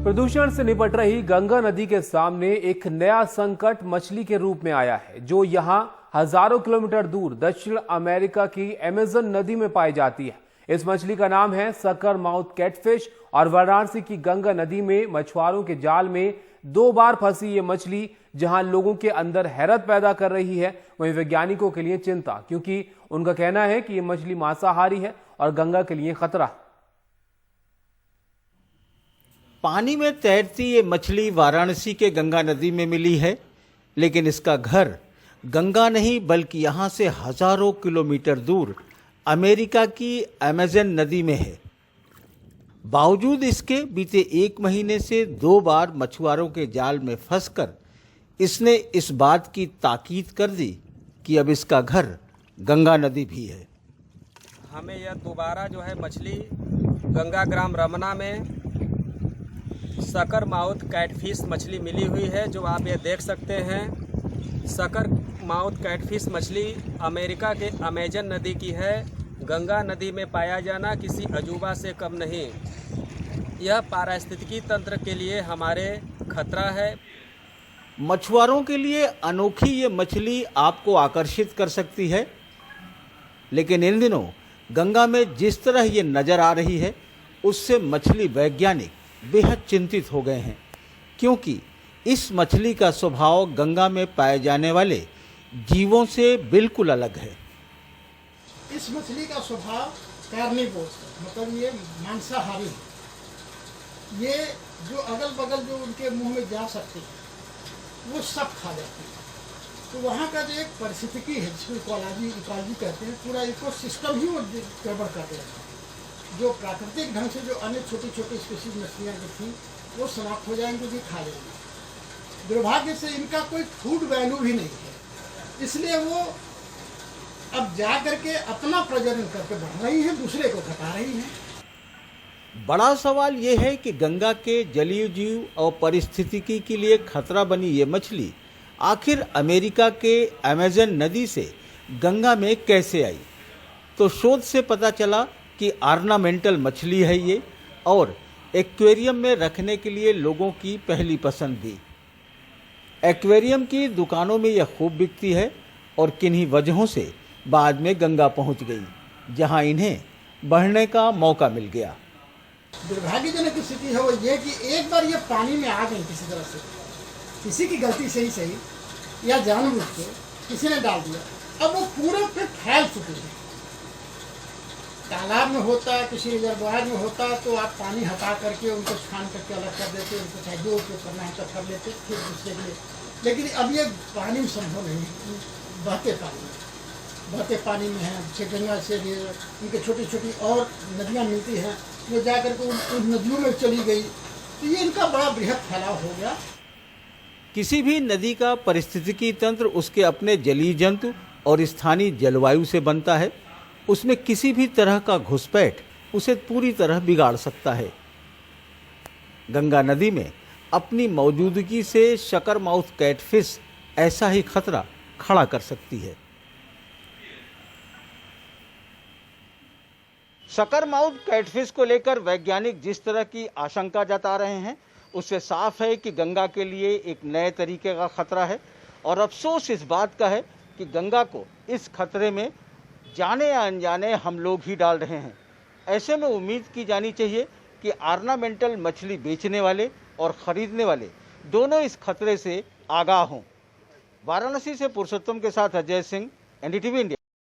प्रदूषण से निपट रही गंगा नदी के सामने एक नया संकट मछली के रूप में आया है, जो यहां हजारों किलोमीटर दूर दक्षिण अमेरिका की अमेज़न नदी में पाई जाती है। इस मछली का नाम है सकर माउथ कैटफिश और वाराणसी की गंगा नदी में मछुआरों के जाल में 2 बार फंसी ये मछली जहां लोगों के अंदर हैरत पैदा कर रही है, वहीं वैज्ञानिकों के लिए चिंता, क्योंकि उनका कहना है कि ये मछली मांसाहारी है और गंगा के लिए खतरा है। पानी में तैरती ये मछली वाराणसी के गंगा नदी में मिली है, लेकिन इसका घर गंगा नहीं बल्कि यहाँ से हजारों किलोमीटर दूर अमेरिका की अमेज़न नदी में है। बावजूद इसके बीते 1 महीने से 2 बार मछुआरों के जाल में फंसकर इसने इस बात की ताकीद कर दी कि अब इसका घर गंगा नदी भी है। हमें यह दोबारा जो है मछली गंगा ग्राम रमना में सकर माउथ कैटफिश मछली मिली हुई है, जो आप ये देख सकते हैं। सकर माउथ कैटफिश मछली अमेरिका के अमेज़न नदी की है। गंगा नदी में पाया जाना किसी अजूबा से कम नहीं। यह पारिस्थितिकी तंत्र के लिए हमारे खतरा है। मछुआरों के लिए अनोखी ये मछली आपको आकर्षित कर सकती है, लेकिन इन दिनों गंगा में जिस तरह ये नज़र आ रही है, उससे मछली वैज्ञानिक बेहद चिंतित हो गए हैं, क्योंकि इस मछली का स्वभाव गंगा में पाए जाने वाले जीवों से बिल्कुल अलग है। इस मछली का स्वभाव कार्निवोरस है, मतलब ये मांसाहारी है। ये जो अगल बगल जो उनके मुंह में जा सकते हैं वो सब खा जाती है। तो वहाँ का जो एक परिस्थितिकी है, जिसको इकोलॉजी कहते हैं, पूरा इकोसिस्टम ही वो गड़बड़ कर देता है। जो प्राकृतिक ढंग से जो अन्य छोटी छोटी स्पीशीज मछलियाँ जो थी वो समाप्त हो जाएंगी, भी खा जाएंगी। दुर्भाग्य से इनका कोई फूड वैल्यू भी नहीं है, इसलिए वो अब जा करके अपना प्रजनन करके बढ़ रही हैं, दूसरे को घटा रही हैं। बड़ा सवाल ये है कि गंगा के जलीय जीव और पारिस्थितिकी के लिए खतरा बनी ये मछली आखिर अमेरिका के अमेज़न नदी से गंगा में कैसे आई। तो शोध से पता चला कि ऑर्नामेंटल मछली है ये, और एक्वेरियम में रखने के लिए लोगों की पहली पसंद थी। एक्वेरियम की दुकानों में यह खूब बिकती है और किन्हीं वजहों से बाद में गंगा पहुंच गई, जहां इन्हें बढ़ने का मौका मिल गया। दुर्भाग्यजनक स्थिति है वो ये कि एक बार ये पानी में आ गई किसी तरह से, किसी की गलती से ही सही या जानबूझ के किसी ने डाल दिया, अब वो पूरे पे फैल चुकी है। तालाब में होता, किसी रिजर्वायर में होता तो आप पानी हटा करके उनको छान करके अलग कर देते, उनको चाहे जो उपयोग करना है तब कर लेते, फिर दूसरे के लिए। लेकिन अब ये पानी में संभव नहीं, बहते पानी में है। जैसे गंगा से भी उनके छोटी छोटी और नदियाँ मिलती हैं, वो जा करके उन नदियों में चली गई, तो ये इनका बड़ा बृहद फैलाव हो गया। किसी भी नदी का पारिस्थितिकी तंत्र उसके अपने जलीय जंतु और स्थानीय जलवायु से बनता है। उसमें किसी भी तरह का घुसपैठ उसे पूरी तरह बिगाड़ सकता है। गंगा नदी में अपनी मौजूदगी से सकर माउथ कैटफिश ऐसा ही खतरा खड़ा कर सकती है। सकर माउथ कैटफिश को लेकर वैज्ञानिक जिस तरह की आशंका जता रहे हैं, उससे साफ है कि गंगा के लिए एक नए तरीके का खतरा है। और अफसोस इस बात का है कि गंगा को इस खतरे में जाने या अनजाने हम लोग ही डाल रहे हैं। ऐसे में उम्मीद की जानी चाहिए कि ऑर्नामेंटल मछली बेचने वाले और ख़रीदने वाले दोनों इस खतरे से आगाह हों। वाराणसी से पुरुषोत्तम के साथ अजय सिंह, NDTV इंडिया।